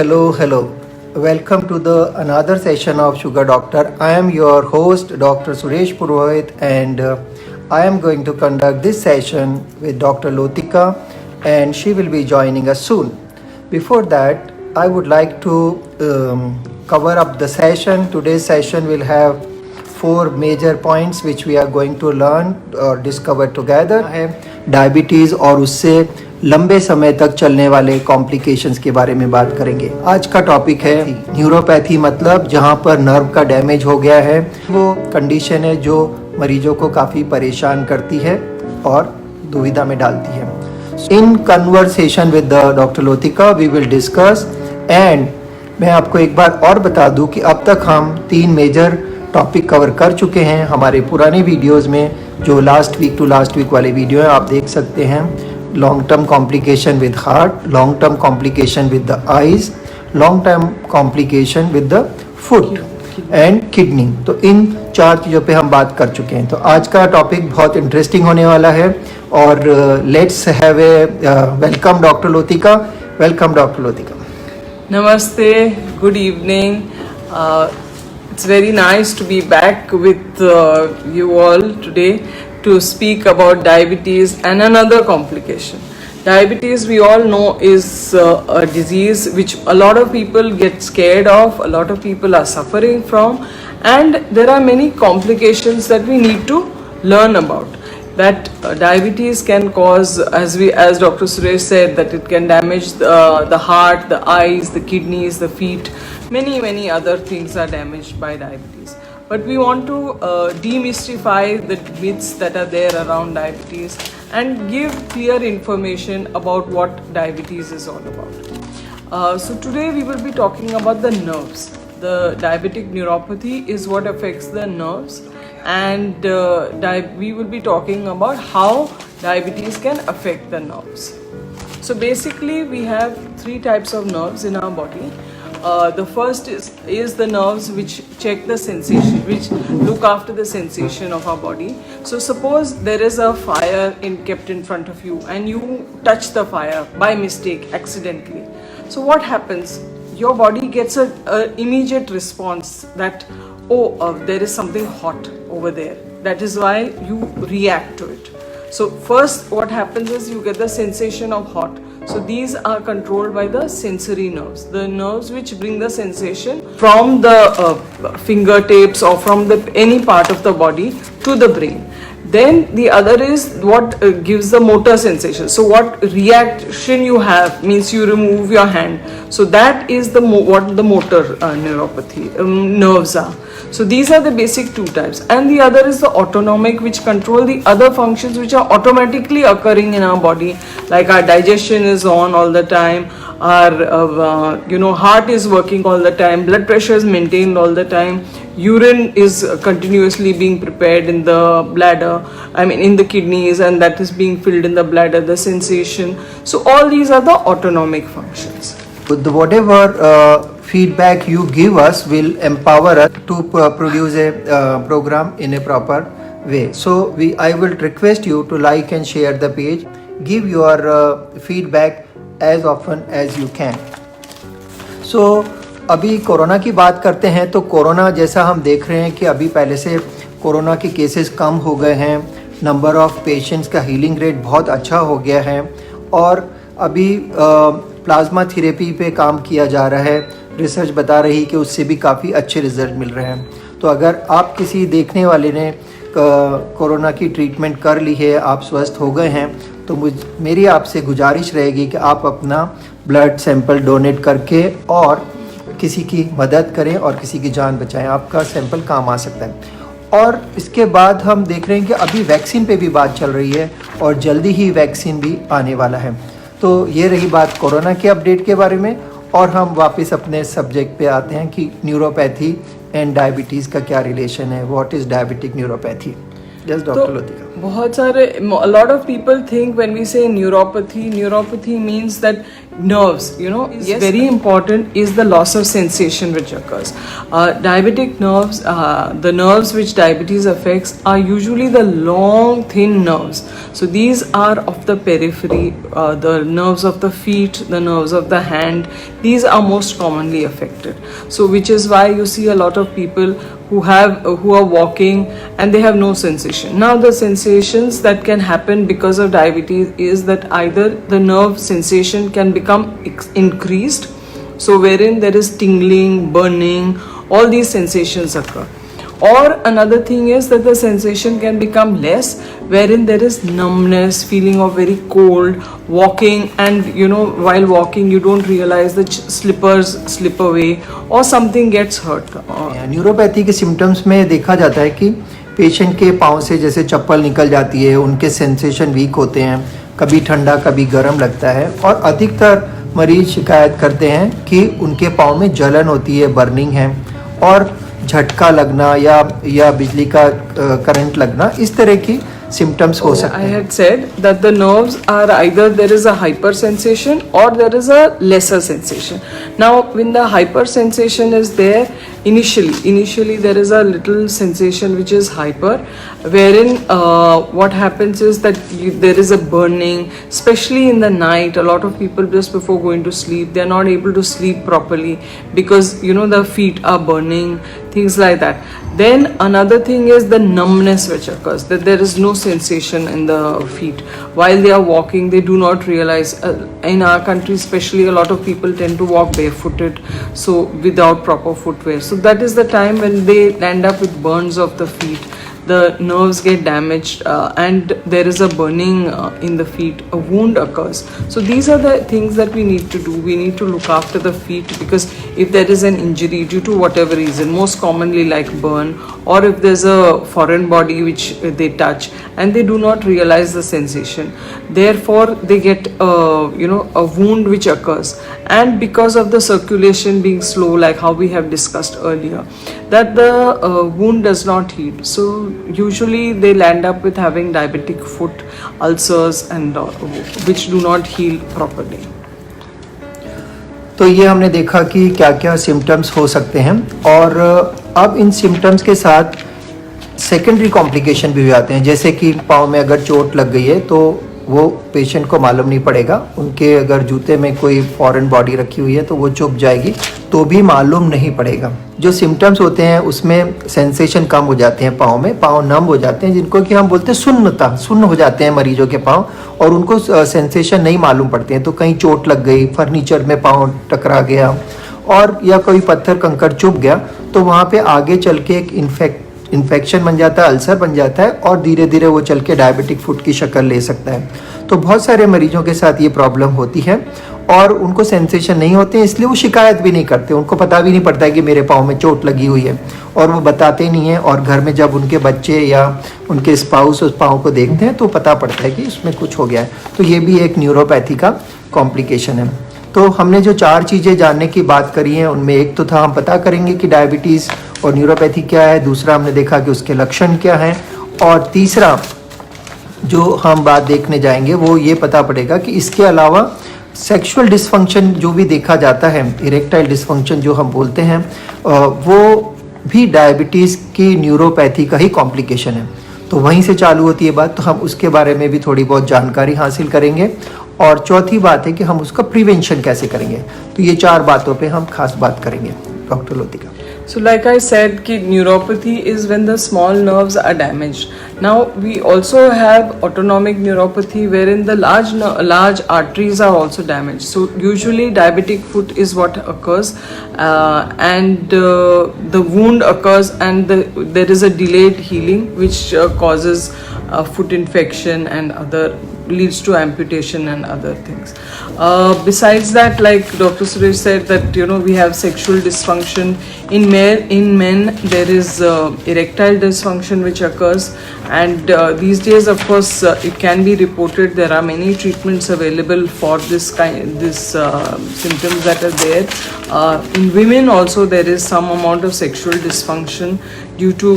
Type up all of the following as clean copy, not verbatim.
Hello. Welcome to the another session of Sugar Doctor. I am your host, Dr. Suresh Purohit, and I am going to conduct this session with Dr. Lotika, and she will be joining us soon. Before that, I would like to cover up the session. Today's session will have 4 major points which we are going to learn or discover together. है diabetes और उससे लंबे समय तक चलने वाले complications के बारे में बात करेंगे। आज का टॉपिक है न्यूरोपैथी, मतलब जहां पर नर्व का डैमेज हो गया है। वो कंडीशन है जो मरीजों को काफ़ी परेशान करती है और दुविधा में डालती है। In conversation with doctor Lotika we will discuss, and मैं आपको एक बार और बता दूं कि अब तक हम 3 मेजर टॉपिक कवर कर चुके हैं हमारे पुराने वीडियोस में। जो last week to last week वाले वीडियो हैं आप देख सकते हैं। Long term complication with heart, long term complication with the eyes, long term complication with the foot and kidney. तो इन 4 चीज़ों पे हम बात कर चुके हैं। तो आज का टॉपिक बहुत इंटरेस्टिंग होने वाला है और let's have a welcome doctor Lotika. Welcome doctor Lotika. Namaste, good evening. It's very nice to be back with you all today to speak about diabetes and another complication. Diabetes, we all know, is a disease which a lot of people get scared of, a lot of people are suffering from, and there are many complications that we need to learn about. That diabetes can cause, as Dr. Suresh said, that it can damage the heart, the eyes, the kidneys, the feet. Many other things are damaged by diabetes. But we want to demystify the myths that are there around diabetes and give clear information about what diabetes is all about. So today we will be talking about the nerves. The diabetic neuropathy is what affects the nerves, and we will be talking about how diabetes can affect the nerves. So basically we have 3 types of nerves in our body. The first is the nerves which check the sensation, which look after the sensation of our body. So suppose there is a fire kept in front of you and you touch the fire by mistake, accidentally. So what happens? Your body gets an immediate response that there is something hot over there. That is why you react to it. So first what happens is you get the sensation of hot. So these are controlled by the sensory nerves, the nerves which bring the sensation from the fingertips or from any part of the body to the brain. Then the other is what gives the motor sensation. So what reaction you have means you remove your hand. So that is what the motor neuropathy nerves are. So these are the basic 2 types, and the other is the autonomic, which control the other functions which are automatically occurring in our body, like our digestion is on all the time, our heart is working all the time, blood pressure is maintained all the time, urine is continuously being prepared in the bladder, in the kidneys, and that is being filled in the bladder, the sensation. So all these are the autonomic functions. Whatever feedback you give us will empower us to produce a program in a proper way. So I will request you to like and share the page. Give your feedback as often as you can. So अभी corona की बात करते हैं। तो corona जैसा हम देख रहे हैं कि अभी पहले से कोरोना के केसेस कम हो गए हैं, नंबर ऑफ पेशेंट्स का हीलिंग रेट बहुत अच्छा हो गया है, और अभी प्लाज्मा थेरेपी पे काम किया जा रहा है। रिसर्च बता रही कि उससे भी काफ़ी अच्छे रिजल्ट मिल रहे हैं। तो अगर आप किसी देखने वाले ने कोरोना की ट्रीटमेंट कर ली है, आप स्वस्थ हो गए हैं, तो मेरी आपसे गुजारिश रहेगी कि आप अपना ब्लड सैंपल डोनेट करके और किसी की मदद करें और किसी की जान बचाएं। आपका सैंपल काम आ सकता है। और इसके बाद हम देख रहे हैं कि अभी वैक्सीन पे भी बात चल रही है और जल्दी ही वैक्सीन भी आने वाला है। तो ये रही बात कोरोना के अपडेट के बारे में, और हम वापस अपने सब्जेक्ट पे आते हैं कि न्यूरोपैथी एंड डायबिटीज़ का क्या रिलेशन है। What is diabetic neuropathy? Yes doctor Lotika. बहुत सारे, a lot of people think when we say neuropathy means that nerves, is very important is the loss of sensation which occurs. Diabetic nerves, the nerves which diabetes affects are usually the long thin nerves. So these are of the periphery, the nerves of the feet, the nerves of the hand. These are most commonly affected. So which is why you see a lot of people who are walking and they have no sensation. Now the sensations that can happen because of diabetes is that either the nerve sensation can become increased, so wherein there is tingling, burning, all these sensations occur. Or another thing is that the sensation can become less, wherein there is numbness, feeling of very cold, walking, and while walking you don't realize the slippers slip away or something gets hurt. Neuropathy के symptoms में देखा जाता है कि patient के पाँव से जैसे चप्पल निकल जाती है, उनके सेंसेशन वीक होते हैं, कभी ठंडा कभी गर्म लगता है, और अधिकतर मरीज शिकायत करते हैं कि उनके पाँव में जलन होती है, बर्निंग है, और झटका लगना या बिजली का करंट लगना, इस तरह की symptoms हो सकते हैं. I had said that the nerves are either there is a hypersensation or there is a lesser sensation. Now when the hypersensation is there, initially there is a little sensation which is hyper, wherein what happens is that there is a burning, especially in the night. A lot of people just before going to sleep, they are not able to sleep properly because the feet are burning, things like that. Then another thing is the numbness which occurs, that there is no sensation in the feet while they are walking. They do not realize, in our country especially, a lot of people tend to walk barefooted, so without proper footwear. So that is the time when they end up with burns of the feet. The nerves get damaged and there is a burning in the feet, a wound occurs. So these are the things that we need to do. We need to look after the feet, because if there is an injury due to whatever reason, most commonly like burn, or if there's a foreign body which they touch and they do not realize the sensation, therefore they get a wound which occurs, and because of the circulation being slow, like how we have discussed earlier, that the wound does not heal. So usually they'll end up with having diabetic foot ulcers and which do not heal properly. तो ये हमने देखा कि क्या क्या symptoms हो सकते हैं, और अब इन सिम्टम्स के साथ सेकेंडरी कॉम्प्लिकेशन भी आते हैं, जैसे कि पाँव में अगर चोट लग गई है तो वो पेशेंट को मालूम नहीं पड़ेगा, उनके अगर जूते में कोई फॉरेन बॉडी रखी हुई है तो वो चुभ जाएगी तो भी मालूम नहीं पड़ेगा. जो सिम्टम्स होते हैं उसमें सेंसेशन कम हो जाते हैं, पाँव नम हो जाते हैं, जिनको कि हम बोलते हैं सुन्न हो जाते हैं मरीजों के पाँव, और उनको सेंसेशन नहीं मालूम पड़ते हैं. तो कहीं चोट लग गई, फर्नीचर में पाँव टकरा गया, और या कोई पत्थर कंकड़ चुभ गया, तो वहाँ पे आगे चल के एक इन्फेक्शन बन जाता है, अल्सर बन जाता है, और धीरे धीरे वो चल के डायबिटिक फुट की शक्ल ले सकता है. तो बहुत सारे मरीजों के साथ ये प्रॉब्लम होती है, और उनको सेंसेशन नहीं होते हैं, इसलिए वो शिकायत भी नहीं करते. उनको पता भी नहीं पड़ता है कि मेरे पाँव में चोट लगी हुई है, और वो बताते नहीं हैं. और घर में जब उनके बच्चे या उनके स्पाउस उस पाँव को देखते हैं तो पता पड़ता है कि इसमें कुछ हो गया है. तो ये भी एक न्यूरोपैथी का कॉम्प्लिकेशन है. तो हमने जो 4 चीज़ें जानने की बात करी हैं, उनमें एक तो था हम पता करेंगे कि डायबिटीज़ और न्यूरोपैथी क्या है, दूसरा हमने देखा कि उसके लक्षण क्या हैं, और तीसरा जो हम बात देखने जाएंगे वो ये पता पड़ेगा कि इसके अलावा सेक्सुअल डिसफंक्शन जो भी देखा जाता है, इरेक्टाइल डिसफंक्शन जो हम बोलते हैं, वो भी डायबिटीज़ की न्यूरोपैथी का ही कॉम्प्लिकेशन है. तो वहीं से चालू होती है बात, तो हम उसके बारे में भी थोड़ी बहुत जानकारी हासिल करेंगे. और चौथी बात है कि हम उसका प्रिवेंशन कैसे करेंगे. तो ये 4 बातों पे हम खास बात करेंगे. Doctor Lotika. So like I said, neuropathy is when the small nerves are damaged. Now we also have autonomic neuropathy, wherein the large arteries are also damaged. So usually diabetic foot is what occurs, and the wound occurs, and there is a delayed healing which causes foot infection and leads to amputation and other things. Besides that, like Dr. Suresh said, that we have sexual dysfunction in men. There is erectile dysfunction which occurs, and these days, of course, it can be reported. There are many treatments available for this symptoms that are there. In women also there is some amount of sexual dysfunction due to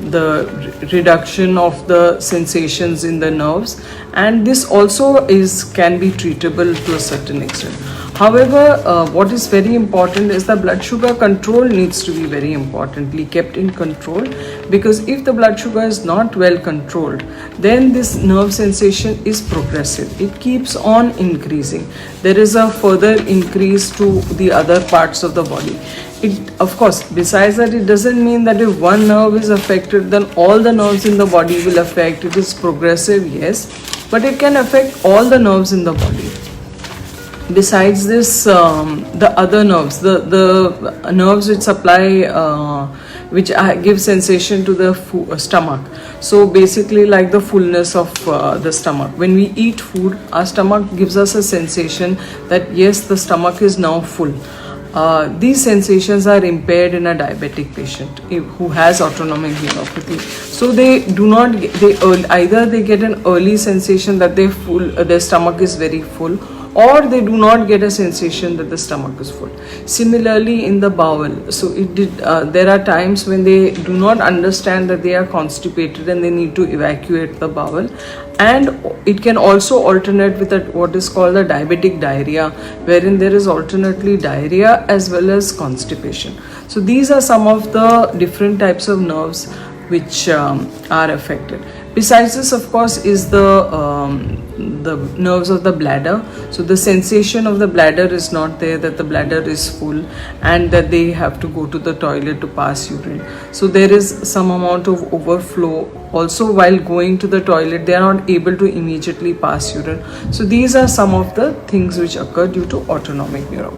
the reduction of the sensations in the nerves, and this also can be treatable to a certain extent. However, what is very important is the blood sugar control needs to be very importantly kept in control, because if the blood sugar is not well controlled, then this nerve sensation is progressive. It keeps on increasing. There is a further increase to the other parts of the body. Of course, besides that, it doesn't mean that if one nerve is affected, then all the nerves in the body will affect. It is progressive, yes, but it can affect all the nerves in the body. Besides this, the other nerves, the nerves which supply, which give sensation to the stomach. So basically, like the fullness of the stomach. When we eat food, our stomach gives us a sensation that yes, the stomach is now full. These sensations are impaired in a diabetic patient who has autonomic neuropathy. So they do not either they get an early sensation that their stomach is very full, or they do not get a sensation that the stomach is full. Similarly in the bowel, so there are times when they do not understand that they are constipated and they need to evacuate the bowel, and it can also alternate with what is called the diabetic diarrhea, wherein there is alternately diarrhea as well as constipation. So these are some of the different types of nerves which are affected. Besides this, of course, is the nerves of the bladder. So the sensation of the bladder is not there, that the bladder is full and that they have to go to the toilet to pass urine. So there is some amount of overflow. Also, while going to the toilet, they are not able to immediately pass urine. So these are some of the things which occur due to autonomic neuropathy.